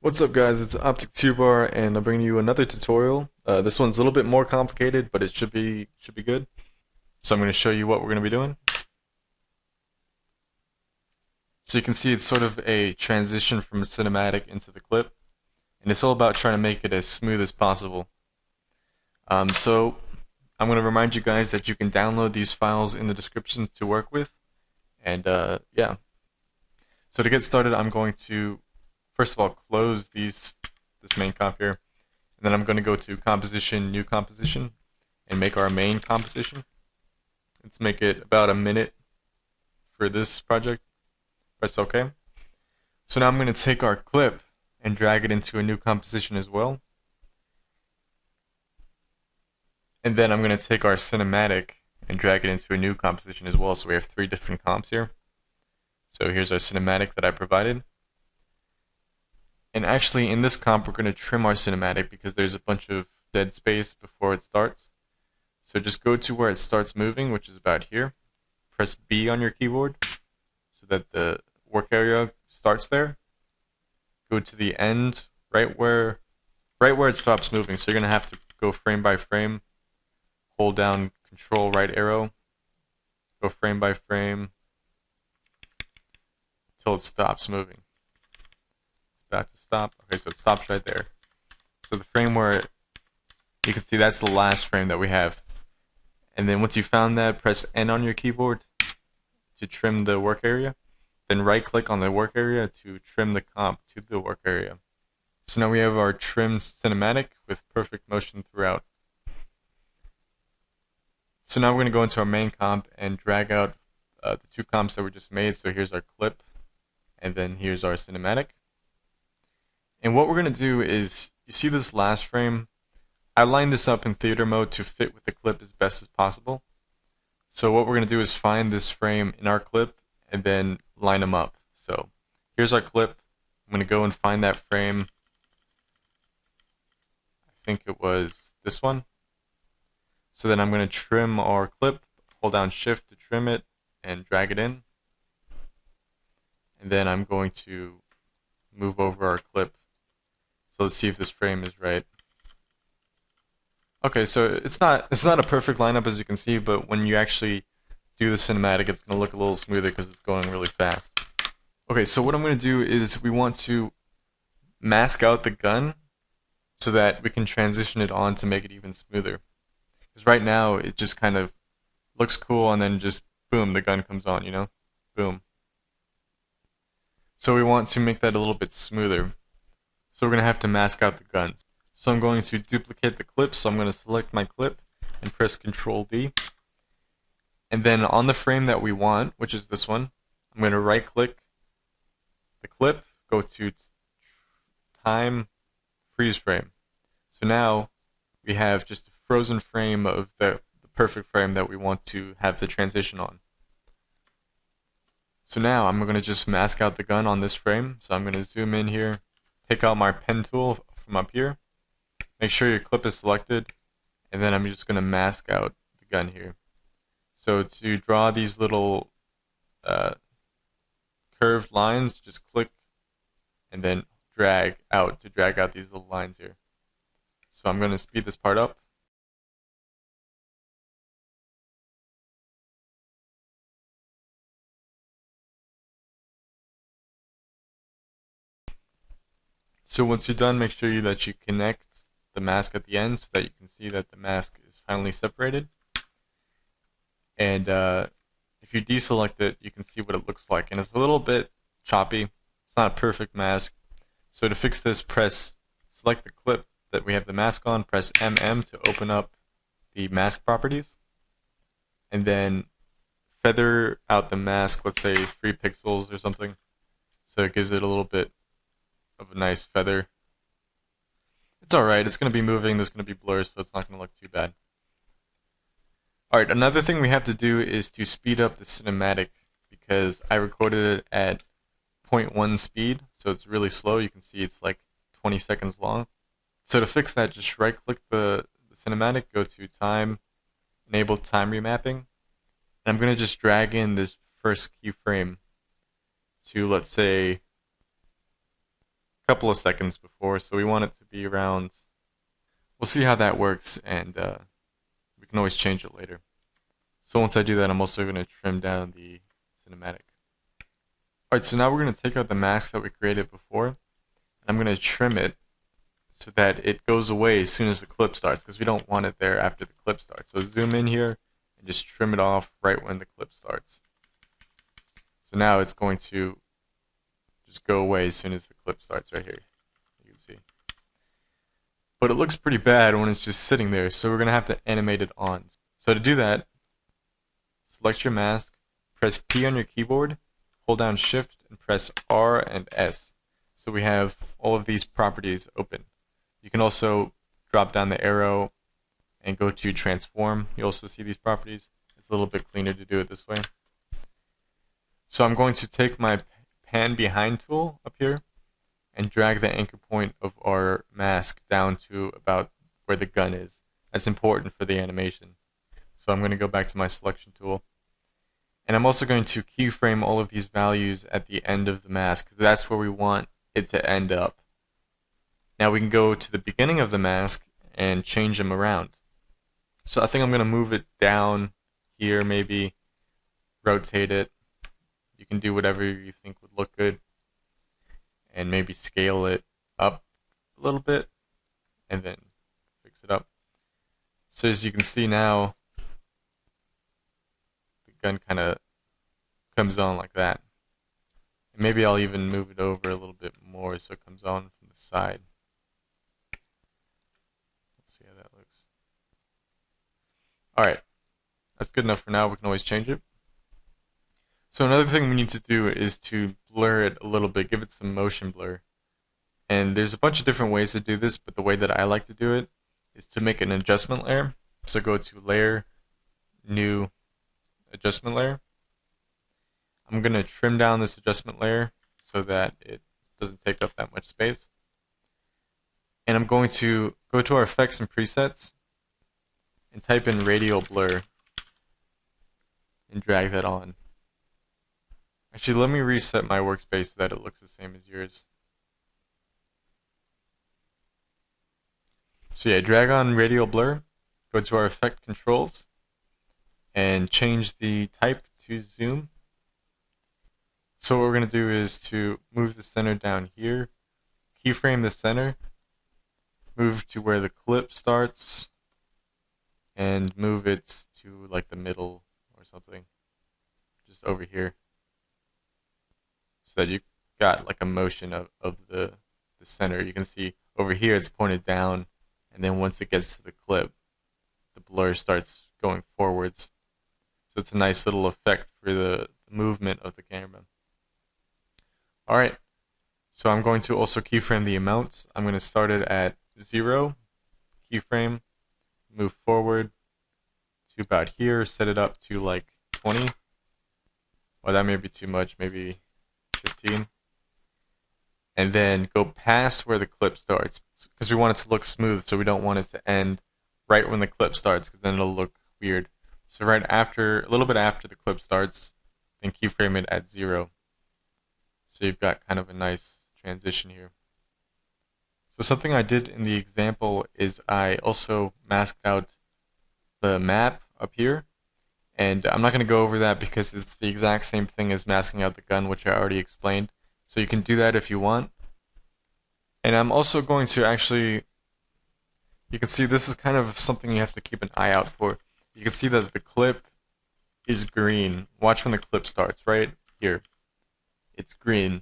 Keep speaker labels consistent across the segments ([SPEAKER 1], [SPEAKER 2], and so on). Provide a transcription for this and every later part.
[SPEAKER 1] What's up guys, it's OpTic 2bar and I'm bringing you another tutorial. This one's a little bit more complicated, but it should be good. So I'm going to show you what we're going to be doing. So you can see it's sort of a transition from a cinematic into the clip, and it's all about trying to make it as smooth as possible. So I'm going to remind you guys that you can download these files in the description to work with, and yeah. So to get started, I'm going to first of all close this main comp here. And then I'm going to go to composition, new composition, and make our main composition. Let's make it about a minute for this project. Press OK. So now I'm going to take our clip and drag it into a new composition as well. And then I'm going to take our cinematic and drag it into a new composition as well. So we have three different comps here. So here's our cinematic that I provided. And actually in this comp we're going to trim our cinematic because there's a bunch of dead space before it starts. So just go to where it starts moving, which is about here. Press B on your keyboard so that the work area starts there. Go to the end, right where it stops moving. So you're going to have to go frame by frame. Hold down Control right arrow. Go frame by frame until it stops moving. About to stop. Okay, so it stops right there. So the frame where you can see that's the last frame that we have. And then once you found that, press N on your keyboard to trim the work area. Then right click on the work area to trim the comp to the work area. So now we have our trimmed cinematic with perfect motion throughout. So now we're going to go into our main comp and drag out the two comps that we just made. So here's our clip, and then here's our cinematic. And what we're going to do is, you see this last frame? I lined this up in theater mode to fit with the clip as best as possible. So what we're going to do is find this frame in our clip and then line them up. So here's our clip. I'm going to go and find that frame. I think it was this one. So then I'm going to trim our clip, hold down Shift to trim it and drag it in. And then I'm going to move over our clip. So let's see if this frame is right. Okay, so it's not a perfect lineup as you can see, but when you actually do the cinematic, it's going to look a little smoother because it's going really fast. Okay, so what I'm going to do is we want to mask out the gun so that we can transition it on to make it even smoother. Because right now it just kind of looks cool and then just boom, the gun comes on, you know? Boom. So we want to make that a little bit smoother. So we're going to have to mask out the guns. So I'm going to duplicate the clip, so I'm going to select my clip and press Control D. And then on the frame that we want, which is this one, I'm going to right click the clip, go to Time, Freeze Frame. So now we have just a frozen frame of the perfect frame that we want to have the transition on. So now I'm going to just mask out the gun on this frame. So I'm going to zoom in here, take out my pen tool from up here. Make sure your clip is selected, and then I'm just going to mask out the gun here. So to draw these little curved lines, just click and then drag out to drag out these little lines here. So I'm going to speed this part up. So once you're done, make sure that you connect the mask at the end so that you can see that the mask is finally separated. And if you deselect it, you can see what it looks like. And it's a little bit choppy. It's not a perfect mask. So to fix this, select the clip that we have the mask on, press MM to open up the mask properties. And then feather out the mask, let's say 3 pixels or something. So it gives it a little bit of a nice feather. It's alright, it's going to be moving, there's going to be blur, so it's not going to look too bad. Alright, another thing we have to do is to speed up the cinematic because I recorded it at 0.1 speed, so it's really slow. You can see it's like 20 seconds long. So to fix that, just right click the cinematic, go to Time, enable Time Remapping, and I'm going to just drag in this first keyframe to, let's say, couple of seconds before, so we want it to be around. We'll see how that works, and we can always change it later. So once I do that, I'm also going to trim down the cinematic. Alright, so now we're going to take out the mask that we created before, and I'm going to trim it so that it goes away as soon as the clip starts, because we don't want it there after the clip starts. So zoom in here and just trim it off right when the clip starts. So now it's going to just go away as soon as the clip starts right here. You can see. But it looks pretty bad when it's just sitting there, so we're going to have to animate it on. So to do that, select your mask, press P on your keyboard, hold down Shift, and press R and S. So we have all of these properties open. You can also drop down the arrow and go to Transform. You also see these properties. It's a little bit cleaner to do it this way. So I'm going to take my Pan Behind tool up here and drag the anchor point of our mask down to about where the gun is. That's important for the animation. So I'm going to go back to my selection tool. And I'm also going to keyframe all of these values at the end of the mask. That's where we want it to end up. Now we can go to the beginning of the mask and change them around. So I think I'm going to move it down here, maybe rotate it. You can do whatever you think would look good. And maybe scale it up a little bit and then fix it up. So as you can see now, the gun kind of comes on like that. And maybe I'll even move it over a little bit more so it comes on from the side. Let's see how that looks. Alright, that's good enough for now. We can always change it. So another thing we need to do is to blur it a little bit, give it some motion blur. And there's a bunch of different ways to do this, but the way that I like to do it is to make an adjustment layer. So go to Layer, New, Adjustment Layer. I'm going to trim down this adjustment layer so that it doesn't take up that much space. And I'm going to go to our effects and presets and type in radial blur and drag that on. Actually, let me reset my workspace so that it looks the same as yours. So yeah, drag on radial blur, go to our effect controls, and change the type to zoom. So what we're going to do is to move the center down here, keyframe the center, move to where the clip starts, and move it to like the middle or something, just over here. So that you got like a motion of the center. You can see over here it's pointed down, and then once it gets to the clip, the blur starts going forwards. So it's a nice little effect for the movement of the camera. Alright, so I'm going to also keyframe the amount. I'm going to start it at 0, keyframe, move forward to about here, set it up to like 20. Well, that may be too much, maybe 15. And then go past where the clip starts, because we want it to look smooth, so we don't want it to end right when the clip starts, because then it'll look weird. So right after, a little bit after the clip starts, then keyframe it at 0. So you've got kind of a nice transition here. So something I did in the example is I also masked out the map up here. And I'm not going to go over that because it's the exact same thing as masking out the gun, which I already explained. So you can do that if you want. And I'm also going to actually, you can see this is kind of something you have to keep an eye out for. You can see that the clip is green. Watch when the clip starts, right here. It's green.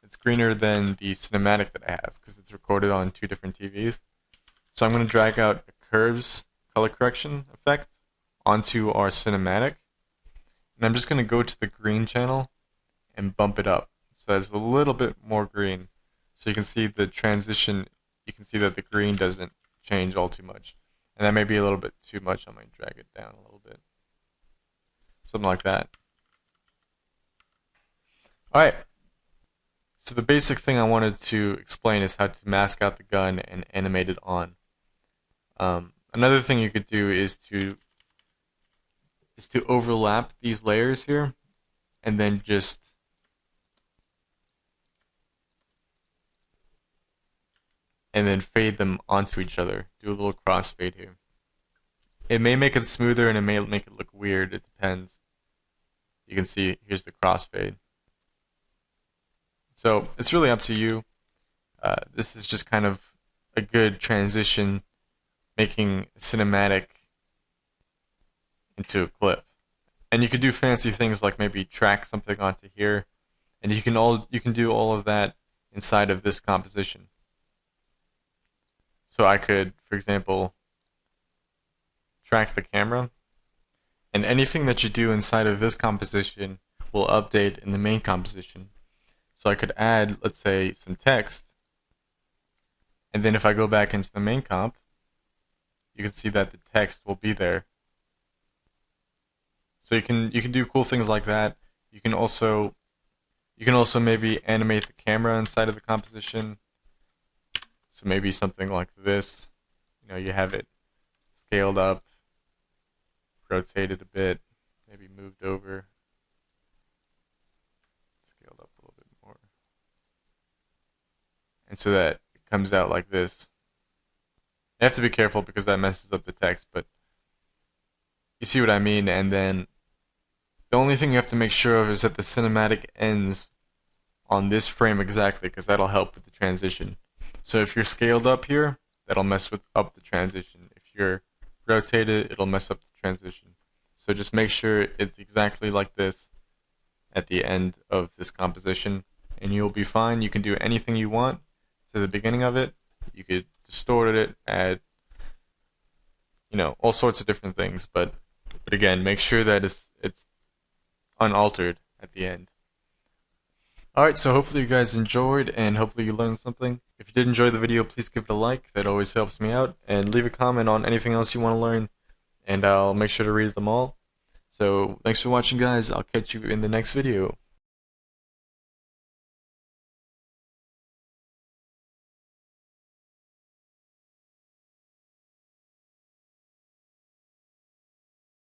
[SPEAKER 1] It's greener than the cinematic that I have because it's recorded on 2 different TVs. So I'm going to drag out a curves color correction effect onto our cinematic. And I'm just going to go to the green channel and bump it up. So there's a little bit more green. So you can see the transition, you can see that the green doesn't change all too much. And that may be a little bit too much. I might drag it down a little bit. Something like that. Alright. So the basic thing I wanted to explain is how to mask out the gun and animate it on. Another thing you could do is to overlap these layers here and then just and then fade them onto each other. Do a little crossfade here. It may make it smoother and it may make it look weird. It depends. You can see here's the crossfade. So it's really up to you. This is just kind of a good transition, making cinematic into a clip. And you could do fancy things like maybe track something onto here, and you can do all of that inside of this composition. So I could, for example, track the camera, and anything that you do inside of this composition will update in the main composition. So I could add, let's say, some text, and then if I go back into the main comp, you can see that the text will be there. So you can do cool things like that. You can also maybe animate the camera inside of the composition. So maybe something like this. You have it scaled up, rotated a bit, maybe moved over, scaled up a little bit more. And so that it comes out like this. You have to be careful because that messes up the text, but you see what I mean. And then the only thing you have to make sure of is that the cinematic ends on this frame exactly, because that'll help with the transition. So if you're scaled up here, that'll mess up the transition. If you're rotated, it'll mess up the transition. So just make sure it's exactly like this at the end of this composition, and you'll be fine. You can do anything you want to the beginning of it. You could distort it, add, all sorts of different things. But again, make sure that it's unaltered at the end. Alright, so hopefully you guys enjoyed, and hopefully you learned something. If you did enjoy the video, please give it a like. That always helps me out. And leave a comment on anything else you want to learn, and I'll make sure to read them all. So thanks for watching, guys. I'll catch you in the next video.